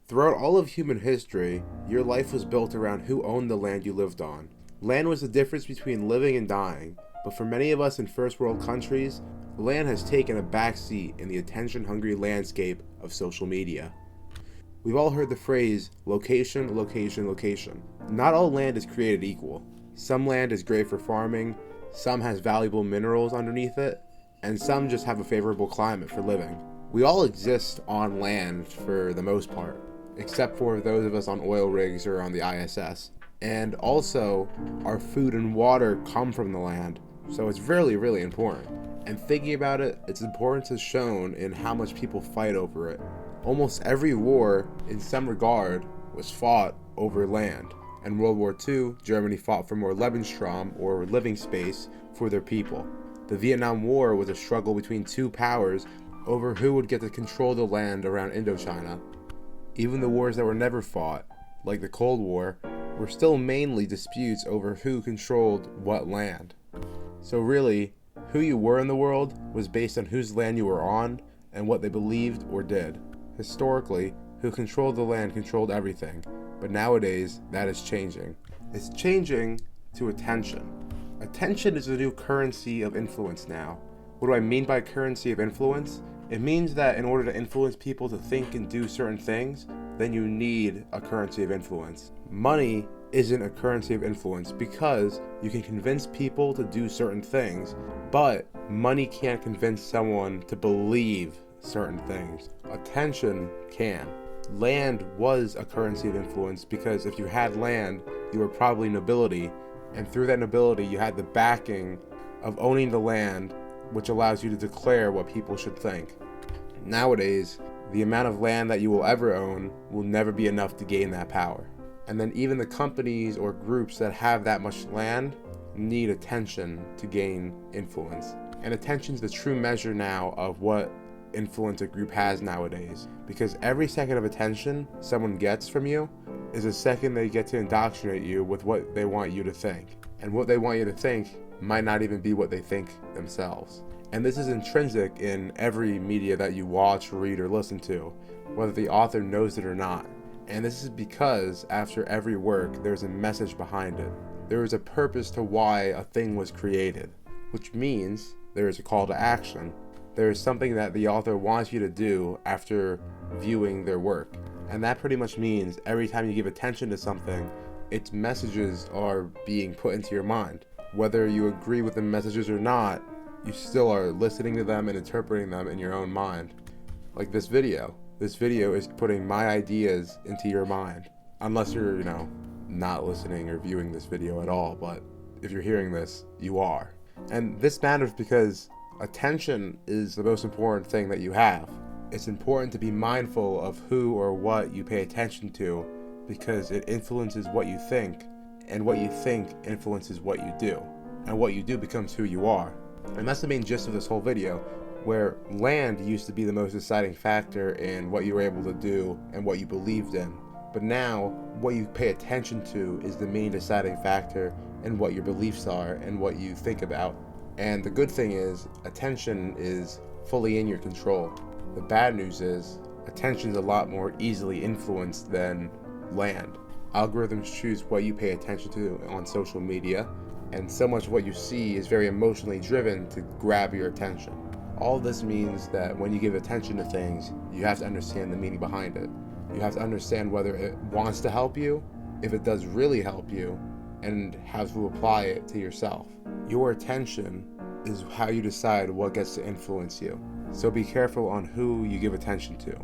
Throughout all of human history, your life was built around who owned the land you lived on. Land was the difference between living and dying, but for many of us in first world countries, land has taken a back seat in the attention-hungry landscape of social media. We've all heard the phrase, location, location, location. Not all land is created equal. Some land is great for farming, some has valuable minerals underneath it, and some just have a favorable climate for living. We all exist on land for the most part, except for those of us on oil rigs or on the ISS. And also, our food and water come from the land, so it's really, really important. And thinking about it, its importance is shown in how much people fight over it. Almost every war, in some regard, was fought over land. In World War II, Germany fought for more Lebensraum, or living space, for their people. The Vietnam War was a struggle between two powers over who would get to control the land around Indochina. Even the wars that were never fought, like the Cold War, were still mainly disputes over who controlled what land. So really, who you were in the world was based on whose land you were on and what they believed or did. Historically, who controlled the land controlled everything, but nowadays that is changing. It's changing to attention. Attention is the new currency of influence now. What do I mean by currency of influence? It means that in order to influence people to think and do certain things, then you need a currency of influence. Money isn't a currency of influence because you can convince people to do certain things, but money can't convince someone to believe certain things. Attention can. Land was a currency of influence because if you had land, you were probably nobility, and through that nobility you had the backing of owning the land, which allows you to declare what people should think. Nowadays, the amount of land that you will ever own will never be enough to gain that power. And then even the companies or groups that have that much land need attention to gain influence. And attention is the true measure now of what influence a group has nowadays. Because every second of attention someone gets from you is a second they get to indoctrinate you with what they want you to think. And what they want you to think might not even be what they think themselves. And this is intrinsic in every media that you watch, read, or listen to, whether the author knows it or not. And this is because after every work, there's a message behind it. There is a purpose to why a thing was created, which means there is a call to action. There is something that the author wants you to do after viewing their work. And that pretty much means every time you give attention to something, its messages are being put into your mind. Whether you agree with the messages or not, you still are listening to them and interpreting them in your own mind. Like this video. This video is putting my ideas into your mind. Unless you're, not listening or viewing this video at all, but if you're hearing this, you are. And this matters because attention is the most important thing that you have. It's important to be mindful of who or what you pay attention to because it influences what you think, and what you think influences what you do, and what you do becomes who you are. And that's the main gist of this whole video, where land used to be the most deciding factor in what you were able to do and what you believed in. But now, what you pay attention to is the main deciding factor in what your beliefs are and what you think about. And the good thing is, attention is fully in your control. The bad news is, attention is a lot more easily influenced than land. Algorithms choose what you pay attention to on social media, and so much of what you see is very emotionally driven to grab your attention. All this means that when you give attention to things, you have to understand the meaning behind it. You have to understand whether it wants to help you, if it does really help you, and how to apply it to yourself. Your attention is how you decide what gets to influence you. So be careful on who you give attention to.